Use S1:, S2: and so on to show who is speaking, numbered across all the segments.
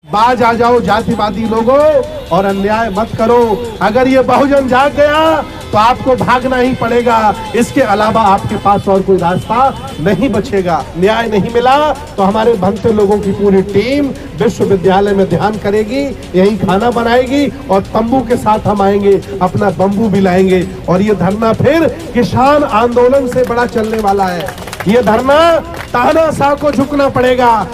S1: बाज आ जाओ जातिवादी लोगों और अन्याय मत करो। अगर ये बहुजन जाग गया तो आपको भागना ही पड़ेगा, इसके अलावा आपके पास और कोई रास्ता नहीं बचेगा। न्याय नहीं मिला तो हमारे बनते लोगों की पूरी टीम विश्वविद्यालय में ध्यान करेगी, यही खाना बनाएगी और तंबू के साथ हम आएंगे, अपना बंबू भी लाएंगे और ये धरना फिर किसान आंदोलन से बड़ा चलने वाला है। ये धरना तानाशाह को झुकना पड़ेगा।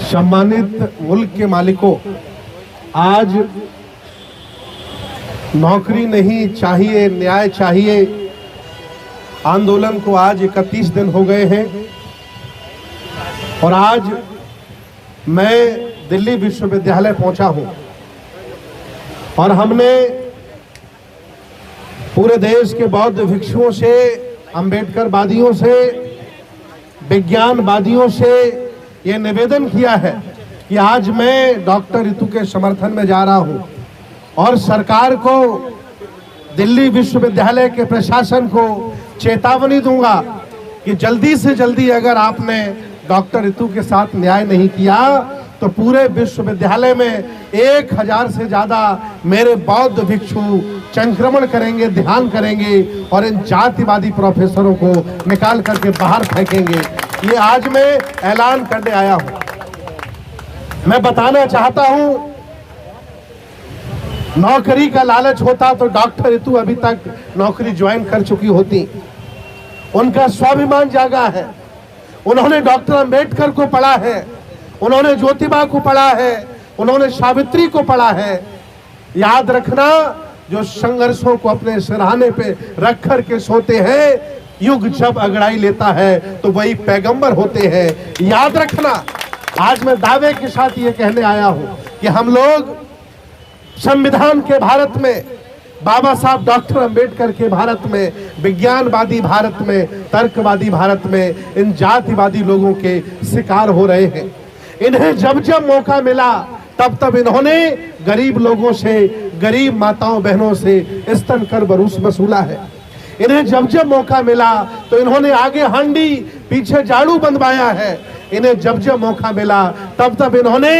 S1: सम्मानित मुल्क के मालिकों, आज नौकरी नहीं चाहिए, न्याय चाहिए आंदोलन को आज 31 दिन हो गए हैं और आज मैं दिल्ली विश्वविद्यालय पहुंचा हूं और हमने पूरे देश के बौद्ध भिक्षुओं से, अम्बेडकरवादियों से, विज्ञानवादियों से ये निवेदन किया है कि आज मैं डॉक्टर रितु के समर्थन में जा रहा हूं और सरकार को, दिल्ली विश्वविद्यालय के प्रशासन को चेतावनी दूंगा कि जल्दी से जल्दी अगर आपने डॉक्टर रितु के साथ न्याय नहीं किया तो पूरे विश्वविद्यालय में 1000 से ज्यादा मेरे बौद्ध भिक्षु संक्रमण करेंगे, ध्यान करेंगे और इन जातिवादी प्रोफेसरों को निकाल करके बाहर फेंकेंगे। ये आज मैं ऐलान करने आया हूं। मैं बताना चाहता हूं, नौकरी का लालच होता तो डॉक्टर रितु अभी तक नौकरी ज्वाइन कर चुकी होती। उनका स्वाभिमान जागा है, उन्होंने डॉक्टर अंबेडकर को पढ़ा है, उन्होंने ज्योतिबा को पढ़ा है, उन्होंने सावित्री को पढ़ा है। याद रखना, जो संघर्षों को अपने सिरहाने पे रख कर के सोते हैं, युग जब अगड़ाई लेता है तो वही पैगंबर होते हैं। याद रखना, आज मैं दावे के साथ ये कहने आया हूं कि हम लोग संविधान के भारत में, बाबा साहब डॉक्टर अंबेडकर के भारत में, विज्ञानवादी भारत में, तर्कवादी भारत में इन जातिवादी लोगों के शिकार हो रहे हैं। इन्हें जब जब मौका मिला तब तब इन्होंने गरीब लोगों से, गरीब माताओं बहनों से स्तन कर बरूस वसूला है। इन्हें जब जब मौका मिला तो इन्होंने आगे हांडी पीछे झाड़ू बंधवाया है। इन्हें जब जब मौका मिला तब तब इन्होंने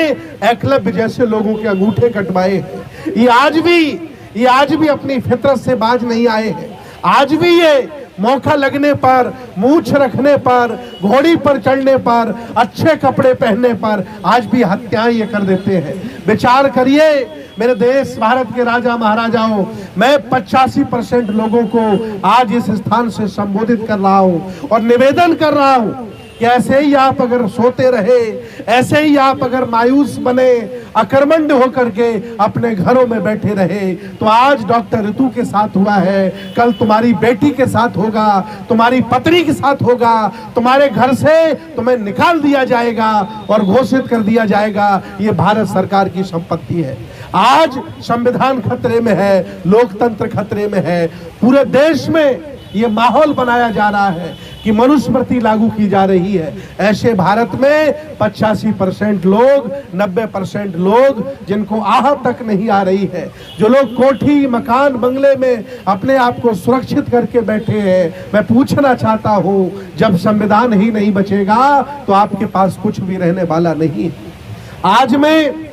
S1: एकलव्य जैसे लोगों के अंगूठे कटवाए हैं। ये आज भी अपनी फितरत से बाज नहीं आए हैं। आज भी ये मौका लगने पर, मूछ रखने पर, घोड़ी पर चढ़ने पर, अच्छे कपड़े पहनने पर आज भी हत्याएं ये कर देते हैं। विचार करिए मेरे देश भारत के राजा महाराजाओं, मैं 85% लोगों को आज इस स्थान से संबोधित कर रहा हूं और निवेदन कर रहा हूं कि ऐसे ही आप अगर सोते रहे, ऐसे ही आप अगर मायूस बने, अकर्मण्य होकर के अपने घरों में बैठे रहे तो आज डॉक्टर रितु के साथ हुआ है, कल तुम्हारी बेटी के साथ होगा, तुम्हारी पत्नी के साथ होगा, तुम्हारे घर से तुम्हें निकाल दिया जाएगा और घोषित कर दिया जाएगा ये भारत सरकार की संपत्ति है। आज संविधान खतरे में है, लोकतंत्र खतरे में है। पूरे देश में ये माहौल बनाया जा रहा है कि मनुस्मृति लागू की जा रही है। ऐसे भारत में 85% लोग, 90% लोग जिनको आह तक नहीं आ रही है, जो लोग कोठी, मकान, बंगले में अपने आप को सुरक्षित करके बैठे हैं। मैं पूछना चाहता हूं, जब संविधान ही नहीं बचेगा तो आपके पास कुछ भी रहने वाला नहीं। आज मैं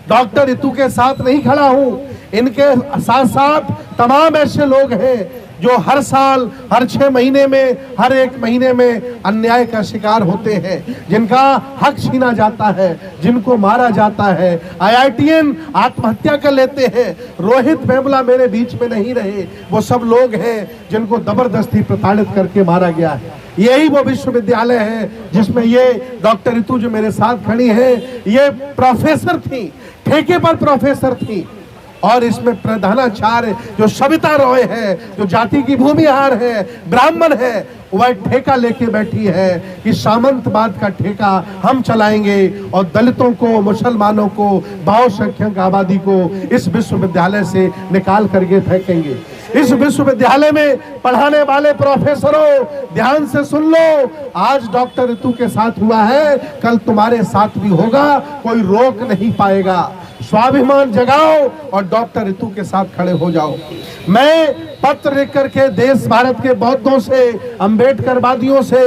S1: डॉक्टर रितु के साथ नहीं खड़ा हूं, इनके साथ साथ तमाम ऐसे लोग हैं जो हर साल, हर 6 महीने में, हर 1 महीने में अन्याय का शिकार होते हैं, जिनका हक छीना जाता है, जिनको मारा जाता है। IITian आत्महत्या कर लेते हैं। रोहित वेमुला मेरे बीच में नहीं रहे, वो सब लोग हैं जिनको जबरदस्ती प्रताड़ित करके मारा गया है। यही वो विश्वविद्यालय है जिसमें ये डॉक्टर रितु जो मेरे साथ खड़ी है, ये प्रोफेसर थी, ठेके पर प्रोफेसर थी। और इसमें प्रधानाचार्य जो सविता रॉय है, जो जाति की भूमिहार है, ब्राह्मण है, वह ठेका लेके बैठी है कि सामंतवाद का ठेका हम चलाएंगे और दलितों को, मुसलमानों को, बहुसंख्यक आबादी को इस विश्वविद्यालय से निकाल करके फेंकेंगे। इस विश्वविद्यालय में पढ़ाने वाले प्रोफेसरों, ध्यान से सुन लो, आज डॉक्टर ऋतु के साथ हुआ है, कल तुम्हारे साथ भी होगा, कोई रोक नहीं पाएगा। स्वाभिमान जगाओ और डॉक्टर ऋतु के साथ खड़े हो जाओ। मैं पत्र लिख करके देश भारत के बौद्धों से, अंबेडकरवादियों से,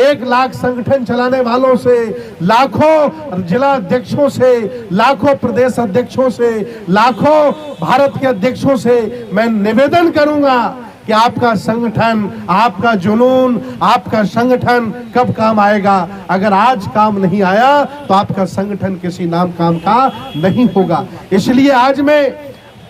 S1: 1 लाख संगठन चलाने वालों से, लाखों जिला अध्यक्षों से, लाखों प्रदेश अध्यक्षों से, लाखों भारत के अध्यक्षों से मैं निवेदन करूंगा कि आपका संगठन, आपका जुनून, आपका संगठन कब काम आएगा। अगर आज काम नहीं आया तो आपका संगठन किसी नाम काम का नहीं होगा। इसलिए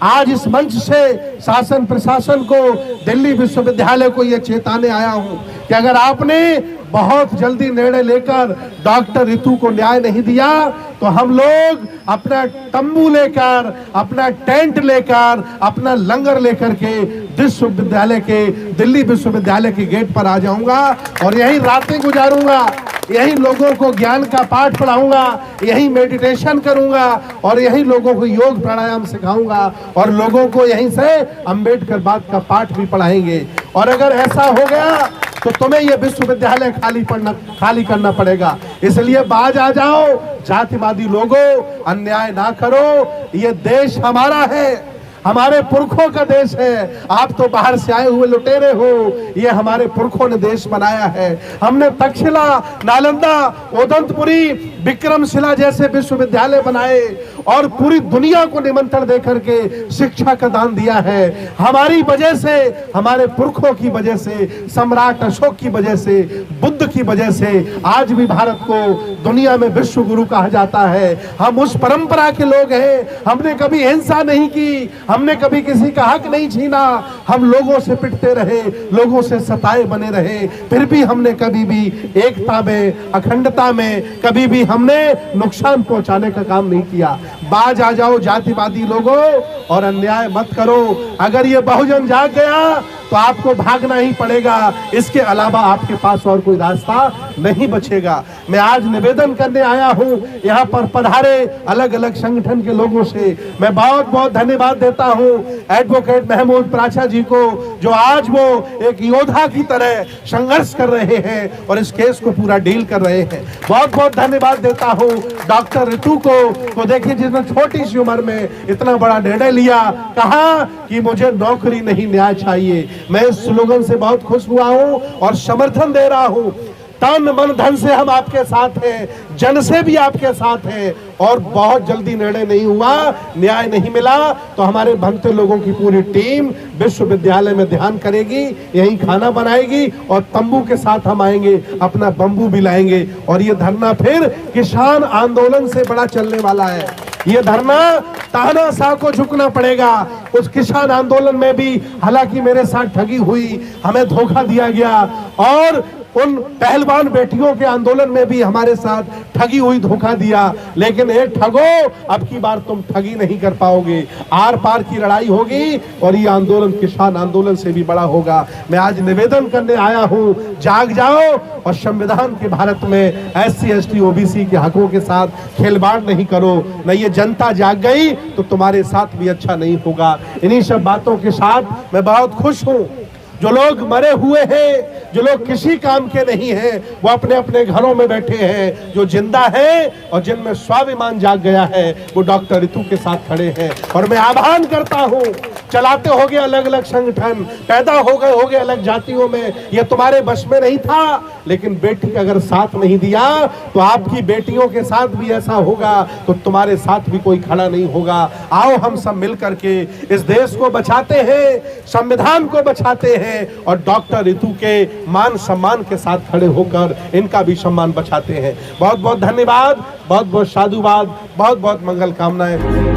S1: आज इस मंच से शासन प्रशासन को, दिल्ली विश्वविद्यालय को यह चेताने आया हूं कि अगर आपने बहुत जल्दी निर्णय लेकर डॉक्टर ऋतु को न्याय नहीं दिया तो हम लोग अपना तंबू लेकर, अपना टेंट लेकर, अपना लंगर लेकर के विश्वविद्यालय के, दिल्ली विश्वविद्यालय के गेट पर आ जाऊंगा और यही रातें गुजारूंगा, यही लोगों को ज्ञान का पाठ पढ़ाऊंगा, यही मेडिटेशन करूंगा और यही लोगों को योग प्राणायाम सिखाऊंगा और लोगों को यहीं से अंबेडकरवाद का पाठ भी पढ़ाएंगे। और अगर ऐसा हो गया तो तुम्हें यह विश्वविद्यालय खाली करना पड़ेगा। इसलिए बाज आ जाओ, जातिवादी लोगों, अन्याय ना करो। ये देश हमारा है, हमारे पुरखों का देश है। आप तो बाहर से आए हुए लुटेरे हो, ये हमारे पुरखों ने देश बनाया है। हमने तक्षशिला, नालंदा, ओदंतपुरी, विक्रमशिला जैसे विश्वविद्यालय बनाए और पूरी दुनिया को निमंत्रण देकर के शिक्षा का दान दिया है। हमारी वजह से, हमारे पुरखों की वजह से, सम्राट अशोक की वजह से, बुद्ध की वजह से आज भी भारत को दुनिया में विश्व गुरु कहा जाता है। हम उस परंपरा के लोग हैं। हमने कभी हिंसा नहीं की, हमने कभी किसी का हक नहीं छीना। हम लोगों से पिटते रहे, लोगों से सताए बने रहे, फिर भी हमने कभी भी एकता में, अखंडता में कभी भी हमने नुकसान पहुंचाने का काम नहीं किया। बाज आ जाओ जातिवादी लोगों और अन्याय मत करो। अगर ये बहुजन जाग गया तो आपको भागना ही पड़ेगा, इसके अलावा आपके पास और कोई रास्ता नहीं बचेगा। मैं आज निवेदन करने आया हूं यहाँ पर पधारे अलग अलग संगठन के लोगों से। मैं बहुत बहुत धन्यवाद देता हूं एडवोकेट महमूद प्राचा जी को, जो आज वो एक योद्धा की तरह संघर्ष कर रहे हैं और इस केस को पूरा डील कर रहे हैं। बहुत बहुत धन्यवाद देता हूं डॉक्टर ऋतु को। तो देखिए, जिसने छोटी सी उम्र में इतना बड़ा निर्णय लिया, कहा कि मुझे नौकरी नहीं न्याय चाहिए। मैं इस स्लोगन से बहुत खुश हुआ हूं और समर्थन दे रहा हूं। तन मन धन से हम आपके साथ हैं, जन से भी आपके साथ हैं और बहुत जल्दी निर्णय नहीं हुआ, न्याय नहीं मिला तो हमारे बनते लोगों की पूरी टीम विश्वविद्यालय में ध्यान करेगी, यहीं खाना बनाएगी और तंबू के साथ हम आएंगे, अपना बंबू भी लाएंगे और ये धरना फिर किसान आंदोलन से बड़ा चलने वाला है। ये धरना तानाशाह को झुकना पड़ेगा। उस किसान आंदोलन में भी हालांकि मेरे साथ ठगी हुई, हमें धोखा दिया गया और उन पहलवान बेटियों के आंदोलन में भी हमारे साथ ठगी हुई, धोखा दिया, लेकिन एक ठगो, अब की बार तुम ठगी नहीं कर पाओगे। आर पार की लड़ाई होगी और ये आंदोलन किसान आंदोलन से भी बड़ा होगा। मैं आज निवेदन करने आया हूं, जाग जाओ और संविधान के भारत में SC ST OBC के हकों के साथ खिलवाड़ नहीं करो। न ये जनता जाग गई तो तुम्हारे साथ भी अच्छा नहीं होगा। इन्हीं सब बातों के साथ मैं बहुत खुश हूं। जो लोग मरे हुए हैं, जो लोग किसी काम के नहीं हैं, वो अपने अपने घरों में बैठे हैं। जो जिंदा है और जिनमें स्वाभिमान जाग गया है, वो डॉक्टर ऋतु के साथ खड़े हैं। और मैं आह्वान करता हूं, चलाते होगे अलग अलग संगठन, पैदा हो गए अलग जातियों में, ये तुम्हारे बस में नहीं था, लेकिन बेटी का अगर साथ नहीं दिया तो आपकी बेटियों के साथ भी ऐसा होगा, तो तुम्हारे साथ भी कोई खड़ा नहीं होगा। आओ हम सब मिल करके इस देश को बचाते हैं, संविधान को बचाते हैं और डॉक्टर ऋतु के मान सम्मान के साथ खड़े होकर इनका भी सम्मान बचाते हैं। बहुत बहुत धन्यवाद, बहुत बहुत साधुवाद, बहुत बहुत मंगल कामनाएं।